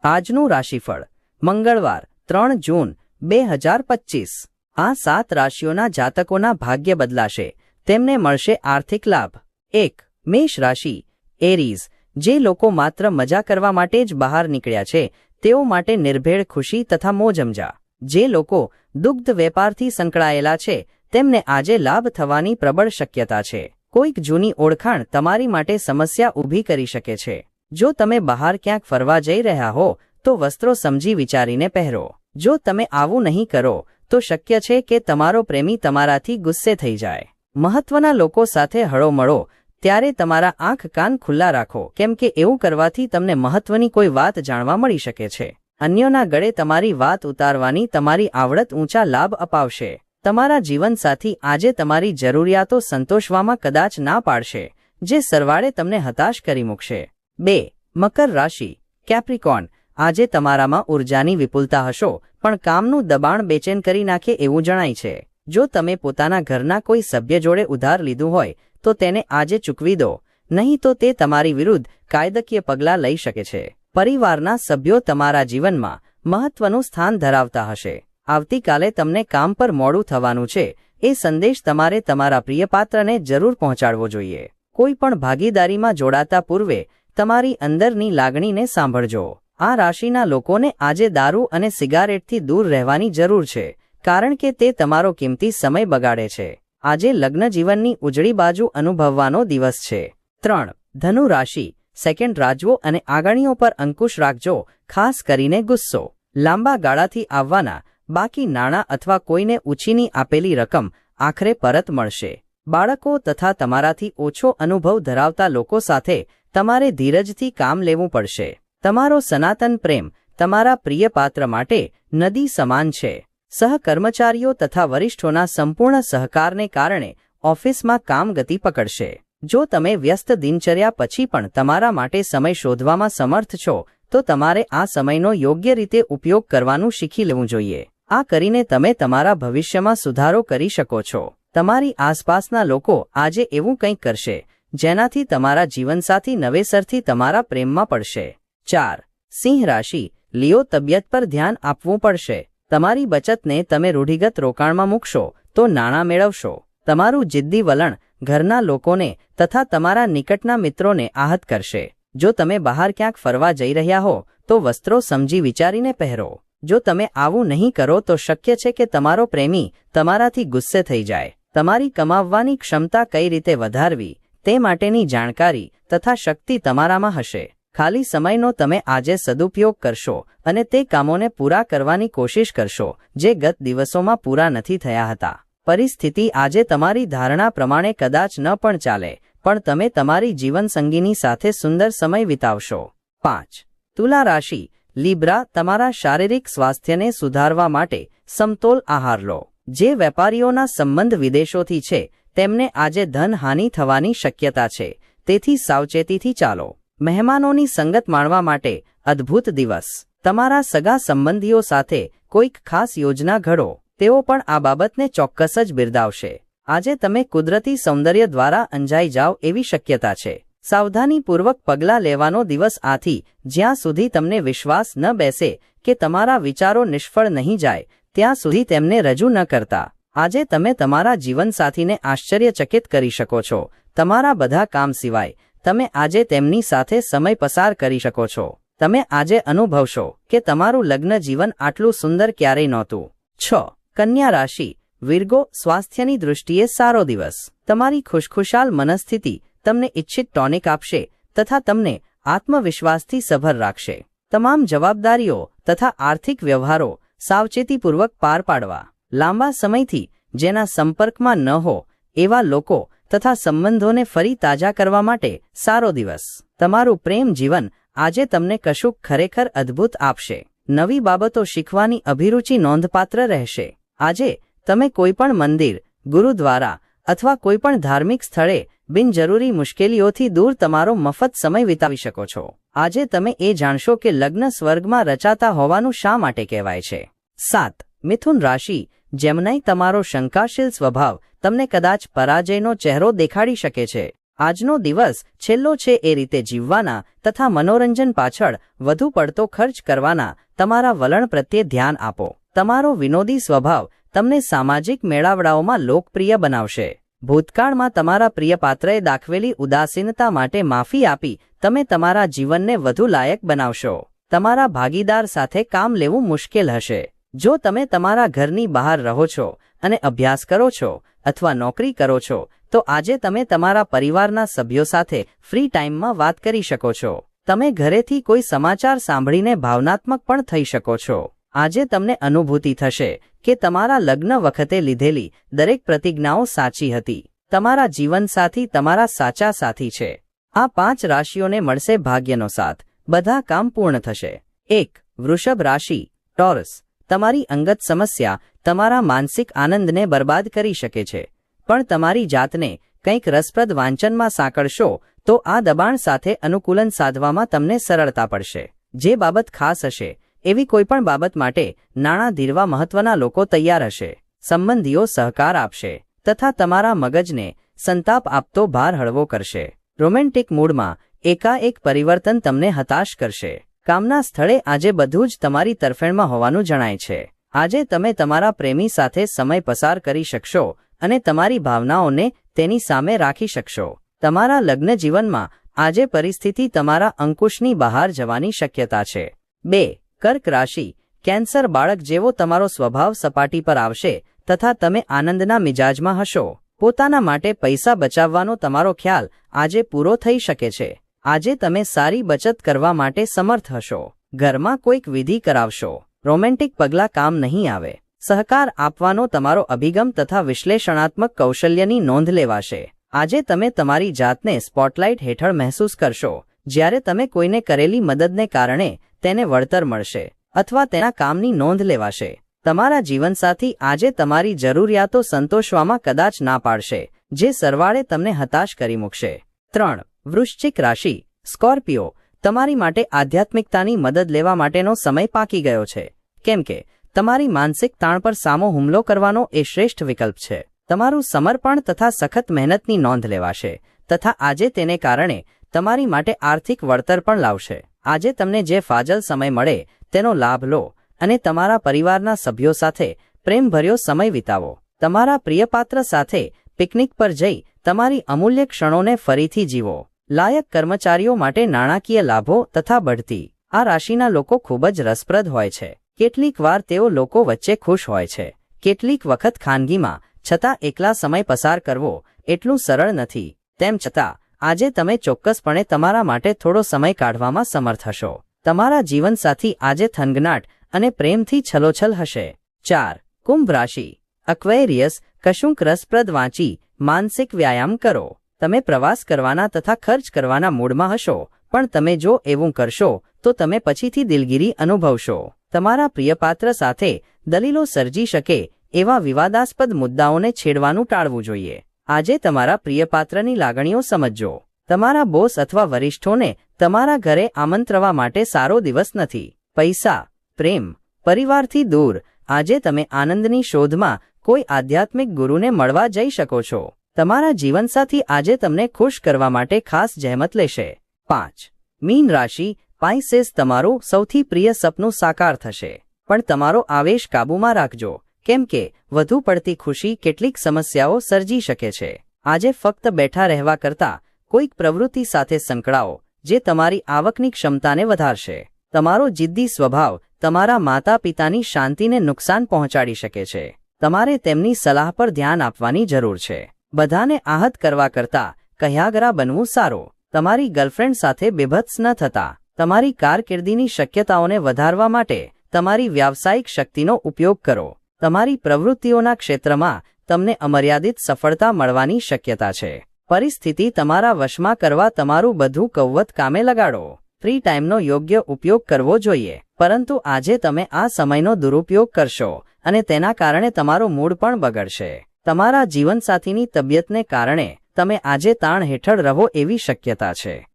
આજનું રાશિફળ મંગળવાર 3 જૂન 2025। આ 7 રાશિઓના જાતકોના ભાગ્ય બદલાશે, તેમને મળશે આર્થિક લાભ। 1 મેષ રાશિ એરીઝ, જે લોકો માત્ર મજા કરવા માટે જ બહાર નીકળ્યા છે તેઓ માટે નિર્ભેળ ખુશી તથા મોજમજા। જે લોકો દુગ્ધ વેપારથી સંકળાયેલા છે તેમને આજે લાભ થવાની પ્રબળ શક્યતા છે। કોઈક જૂની ઓળખાણ તમારી માટે સમસ્યા ઊભી કરી શકે છે। જો તમે બહાર ક્યાંક ફરવા જઈ રહ્યા હો તો વસ્ત્રો સમજી વિચારીને પહેરો। જો તમે આવું નહીં કરો તો શક્ય છે કે તમારો પ્રેમી તમારાથી ગુસ્સે થઈ જાય। મહત્વના લોકો સાથે હળો મળો ત્યારે તમારા આંખ કાન ખુલ્લા રાખો, કેમ કે એવું કરવાથી તમને મહત્વની કોઈ વાત જાણવા મળી શકે છે। અન્યોના ગળે તમારી વાત ઉતારવાની તમારી આવડત ઊંચા લાભ અપાવશે। તમારા જીવનસાથી આજે તમારી જરૂરિયાતો સંતોષવામાં કદાચ ના પાડશે, જે સરવાળે તમને હતાશ કરી મૂકશે। 2 મકર રાશિ કેપ્રિકોર્ન, આજે તમારામાં ઉર્જાની વિપુલતા હશો, પણ કામનું દબાણ બેચેન કરી નાખે એવું જણાય છે। જો તમે પોતાના ઘરના કોઈ સભ્ય જોડે ઉધાર લીધું હોય તો તેને આજે ચૂકવી દો, નહીં તો તે તમારી વિરુદ્ધ કાયદાકીય પગલાં લઈ શકે છે। પરિવારના સભ્યો તમારા જીવનમાં મહત્વનું સ્થાન ધરાવતા હશે। આવતીકાલે તમને કામ પર મોડું થવાનું છે, એ સંદેશ તમારે તમારા પ્રિયપાત્રને જરૂર પહોંચાડવો જોઈએ। કોઈ પણ ભાગીદારીમાં જોડાતા પૂર્વે તમારી અંદરની લાગણીને સાંભળજો। આ રાશિના લોકોને આજે દારૂ અને સિગારેટથી દૂર રહેવાની જરૂર છે, કારણ કે તે તમારો કિંમતી સમય બગાડે છે। આજે લગ્ન જીવનની ઉજળી બાજુ અનુભવવાનો દિવસ છે। 3 ધનુ રાશિ સેકન્ડ રાજવો અને આગળીઓ પર અંકુશ રાખજો, ખાસ કરીને ગુસ્સો। લાંબા ગાળાથી આવવાના બાકી નાણાં અથવા કોઈને ઉછીની આપેલી રકમ આખરે પરત મળશે। બાળકો તથા તમારાથી ઓછો અનુભવ ધરાવતા લોકો સાથે તમારે ધીરજથી કામ લેવું પડશે। તમારો સનાતન પ્રેમ તમારા પ્રિય પાત્ર માટે નદી સમાન છે। સહકર્મચારીઓ તથા વરિષ્ઠોના સંપૂર્ણ સહકારને કારણે ઓફિસમાં કામ ગતિ પકડશે। જો તમે વ્યસ્ત દિનચર્યા પછી પણ તમારા માટે સમય શોધવામાં સમર્થ છો તો તમારે આ સમયનો યોગ્ય રીતે ઉપયોગ કરવાનું શીખી લેવું જોઈએ। આ કરીને તમે તમારા ભવિષ્યમાં સુધારો કરી શકો છો। તમારી આસપાસના લોકો આજે એવું કંઈક કરશે જેનાથી તમારા જીવનસાથી નવેસરથી તમારા પ્રેમમાં પડશે। 4 સિંહ રાશિ લિયો, તબિયત પર ધ્યાન આપવું પડશે। તમારી બચતને તમે રૂઢિગત રોકાણમાં મૂકશો તો નાણાં મેળવશો। તમારું જિદ્દી વલણ ઘરના લોકોને તથા તમારા નિકટના મિત્રોને આહત કરશે। જો તમે બહાર ક્યાંક ફરવા જઈ રહ્યા હો તો વસ્ત્રો સમજી વિચારીને પહેરો। જો તમે આવું નહીં કરો તો શક્ય છે કે તમારો પ્રેમી તમારાથી ગુસ્સે થઈ જાય। તમારી કમાવવાની ક્ષમતા કઈ રીતે વધારવી તે માટેની જાણકારી તથા શક્તિ તમારામાં હશે। ખાલી સમયનો તમે આજે સદુપયોગ કરશો અને તે કામોને પૂરા કરવાની કોશિશ કરશો જે ગત દિવસોમાં પૂરા નથી થયા હતા। પરિસ્થિતિ આજે તમારી ધારણા પ્રમાણે કદાચ ન પણ ચાલે, પણ તમે તમારી જીવનસંગીની સાથે સુંદર સમય વિતાવશો। 5 તુલા રાશિ લીબ્રા, તમારા શારીરિક સ્વાસ્થ્યને સુધારવા માટે સમતોલ આહાર લો। જે વેપારીઓના સંબંધ વિદેશોથી છે તેમને આજે ધનહાનિ થવાની શક્યતા છે, તેથી સાવચેતીથી ચાલો। મહેમાનોની સંગત માણવા માટે અદ્ભુત દિવસ। તમારા સગા સંબંધીઓ સાથે કોઈક ખાસ યોજના ઘડો, તેઓ પણ આ બાબતને ચોક્કસ જ બિરદાવશે। આજે તમે કુદરતી સૌંદર્ય દ્વારા અંજાઈ જાઓ એવી શક્યતા છે। સાવધાનીપૂર્વક પગલાં લેવાનો દિવસ આથી જ્યાં સુધી તમને વિશ્વાસ ન બેસે કે તમારા વિચારો નિષ્ફળ નહીં જાય ત્યાં સુધી તેમને રજૂ ન કરતા। આજે તમે તમારા જીવનસાથીને આશ્ચર્યચકિત કરી શકો છો। તમારા બધા કામ સિવાય તમે આજે તેમની સાથે સમય પસાર કરી શકો છો। તમે આજે અનુભવશો કે તમારું લગ્ન જીવન આટલું સુંદર ક્યારેય નહોતું। 6 કન્યા રાશિ વિર્ગો, સ્વાસ્થ્યની દૃષ્ટિએ સારો દિવસ। તમારી ખુશખુશાલ મનસ્થિતિ તમને ઇચ્છિત ટોનિક આપશે તથા તમને આત્મવિશ્વાસથી સભર રાખશે। તમામ જવાબદારીઓ તથા આર્થિક વ્યવહારો સાવચેતીપૂર્વક પાર પાડવા। લાંબા સમયથી જેના સંપર્કમાં ન હો એવા લોકો તથા સંબંધોને ફરી તાજા કરવા માટે સારો દિવસ। તમારું પ્રેમ જીવન આજે તમને કશુંક ખરેખર અદ્ભુત આપશે। નવી બાબતો શીખવાની અભિરુચિ નોંધપાત્ર રહેશે। આજે તમે કોઈપણ મંદિર, ગુરુદ્વારા અથવા કોઈપણ ધાર્મિક સ્થળે બિનજરૂરી મુશ્કેલીઓથી દૂર તમારો મફત સમય વિતાવી શકો છો। આજે તમે એ જાણશો કે લગ્ન સ્વર્ગમાં રચાતા હોવાનું શા માટે કહેવાય છે। 7 મિથુન રાશિ જેમનાઈ, તમારો શંકાશીલ સ્વભાવ તમને કદાચ પરાજયનો ચહેરો દેખાડી શકે છે। આજનો દિવસ છેલ્લો છે એ રીતે જીવવાના તથા મનોરંજન પાછળ વધુ પડતો ખર્ચ કરવાના તમારા વલણ પ્રત્યે ધ્યાન આપો. તમારો વિનોદી સ્વભાવ તમને સામાજિક મેળાવડાઓમાં લોકપ્રિય બનાવશે. ભૂતકાળમાં તમારા પ્રિય પાત્રએ દાખવેલી ઉદાસીનતા માટે માફી આપી તમે તમારા જીવનને વધુ લાયક બનાવશો. તમારા ભાગીદાર સાથે કામ લેવું મુશ્કેલ હશે. જો તમે તમારા ઘરની બહાર રહો છો અને અભ્યાસ કરો છો અથવા નોકરી કરો છો તો આજે તમે તમારા પરિવારના સભ્યો સાથે ફ્રી ટાઈમમાં વાત કરી શકો છો. તમે ઘરેથી કોઈ સમાચાર સાંભળીને ભાવનાત્મક પણ થઈ શકો છો. આજે તમને અનુભૂતિ થશે કે તમારા લગ્ન વખતે લીધેલી દરેક પ્રતિજ્ઞાઓ સાચી હતી. તમારા જીવનસાથી તમારા સાચા સાથી છે. આ 5 રાશિઓને મળશે ભાગ્યનો સાથ. બધા કામ પૂર્ણ થશે. 1. વૃષભ રાશિ, ટોરસ. તમારી અંગત સમસ્યા તમારા માનસિક આનંદને બરબાદ કરી શકે છે, પણ તમારી જાતને કંઈક રસપ્રદ વાંચનમાં સાંકળશો તો આ દબાણ સાથે અનુકૂલન સાધવામાં તમને સરળતા પડશે. જે બાબત ખાસ હશે એવી કોઈપણ બાબત માટે નાણાં ધીરવા મહત્વના લોકો તૈયાર હશે. સંબંધીઓ સહકાર આપશે તથા તમારા મગજને સંતાપ આપતો ભાર હળવો કરશે. રોમેન્ટિક મૂડમાં એકાએક પરિવર્તન તમને હતાશ કરશે. કામના સ્થળે આજે બધું જ તમારી તરફેણમાં હોવાનું જણાય છે. આજે તમે તમારા પ્રેમી સાથે સમય પસાર કરી શકશો અને તમારી ભાવનાઓને તેની સામે રાખી શકશો. તમારા લગ્ન જીવનમાં આજે પરિસ્થિતિ તમારા અંકુશની બહાર જવાની શક્યતા છે. 2. કર્ક રાશિ, કેન્સર. બાળક જેવો તમારો સ્વભાવ સપાટી પર આવશે તથા તમે આનંદના મિજાજમાં હશો. પોતાના માટે પૈસા બચાવવાનો તમારો ખ્યાલ આજે પૂરો થઈ શકે છે. આજે તમે સારી બચત કરવા માટે સમર્થ હશો. ઘરમાં કોઈક વિધિ કરાવશો. રોમેન્ટિક પગલાં કામ નહીં આવે. સહકાર આપવાનો તમારો અભિગમ તથા વિશ્લેષણાત્મક કૌશલ્યની નોંધ લેવાશે. આજે તમે તમારી જાતને સ્પોટલાઇટ હેઠળ મહેસૂસ કરશો જ્યારે તમે કોઈને કરેલી મદદને કારણે તેને વળતર મળશે અથવા તેના કામની નોંધ લેવાશે. તમારા જીવનસાથી આજે તમારી જરૂરિયાતો સંતોષવામાં કદાચ ના પાડશે, જે સરવાળે તમને હતાશ કરી મૂકશે. 3. વૃશ્ચિક રાશિ, સ્કોર્પિયો. તમારી માટે આધ્યાત્મિકતાની મદદ લેવા માટેનો સમય પાકી ગયો છે, કેમ કે તમારી માનસિક તાણ પર સામો હુમલો કરવાનો એ શ્રેષ્ઠ વિકલ્પ છે. તમારું સમર્પણ તથા સખત મહેનતની નોંધ લેવાશે તથા આજે તેને કારણે તમારી માટે આર્થિક વળતર પણ લાવશે. આજે તમને જે ફાજલ સમય મળે તેનો લાભ લો અને તમારા પરિવારના સભ્યો સાથે પ્રેમભર્યો સમય વિતાવો. તમારા પ્રિયપાત્ર સાથે પિકનિક પર જઈ તમારી અમૂલ્ય ક્ષણોને ફરીથી જીવો. લાયક કર્મચારીઓ માટે નાણાકીય લાભો તથા બઢતી. આ રાશિના લોકો ખૂબ જ રસપ્રદ હોય છે. કેટલીક વાર તેઓ લોકો વચ્ચે ખુશ હોય છે. કેટલીક વખત ખાનગીમાં, છતાં એકલા સમય પસાર કરવો એટલું સરળ નથી. તેમ છતાં આજે તમે ચોક્કસપણે તમારા માટે થોડો સમય કાઢવામાં સમર્થ હશો. તમારા જીવનસાથી આજે થનગનાટ અને પ્રેમથી છલોછલ હશે. 4. કુંભ રાશિ, અક્વેરિયસ. કશુંક રસપ્રદ વાંચી માનસિક વ્યાયામ કરો. તમે પ્રવાસ કરવાના તથા ખર્ચ કરવાના મૂડમાં હશો, પણ તમે જો એવું કરશો તો તમે પછીથી દિલગીરી અનુભવશો. તમારા પ્રિયપાત્ર સાથે દલીલો સર્જી શકે એવા વિવાદાસ્પદ મુદ્દાઓને છેડવાનું ટાળવું જોઈએ. આજે તમારા પ્રિયપાત્રની લાગણીઓ સમજજો. તમારા બોસ અથવા વરિષ્ઠોને તમારા ઘરે આમંત્રવા માટે સારો દિવસ નથી. પૈસા, પ્રેમ, પરિવારથી દૂર. આજે તમે આનંદની શોધમાં કોઈ આધ્યાત્મિક ગુરુને મળવા જઈ શકો છો. તમારા જીવનસાથી આજે તમને ખુશ કરવા માટે ખાસ જહેમત લેશે. 5. મીન રાશિ, પાઇસેસ. તમારું સૌથી પ્રિય સપનું સાકાર થશે, પણ તમારો આવેશ કાબૂમાં રાખજો, કેમ કે વધુ પડતી ખુશી કેટલીક સમસ્યાઓ સર્જી શકે છે. આજે ફક્ત બેઠા રહેવા કરતાં કોઈક પ્રવૃત્તિ સાથે સંકળાઓ જે તમારી આવકની ક્ષમતાને વધારશે. તમારો જિદ્દી સ્વભાવ તમારા માતા પિતાની શાંતિને નુકસાન પહોંચાડી શકે છે. તમારે તેમની સલાહ પર ધ્યાન આપવાની જરૂર છે. બધાને આહત કરવા કરતાં કહ્યાગરા બનવું સારું. તમારી ગર્લફ્રેન્ડ સાથે બેભત્સ ન થતા. તમારી કારકિર્દીની શક્યતાઓને વધારવા માટે તમારી વ્યાવસાયિક શક્તિનો ઉપયોગ કરો. તમારી પ્રવૃત્તિઓના ક્ષેત્રમાં તમને અમર્યાદિત સફળતા મળવાની શક્યતા છે. પરિસ્થિતિ તમારા વશમાં કરવા તમારું બધું કૌવત કામે લગાડો. ફ્રી ટાઈમનો યોગ્ય ઉપયોગ કરવો જોઈએ, પરંતુ આજે તમે આ સમયનો દુરુપયોગ કરશો અને તેના કારણે તમારો મૂડ પણ બગડશે. તમારા જીવનસાથીની તબિયતને કારણે તમે આજે તાણ હેઠળ રહો એવી શક્યતા છે.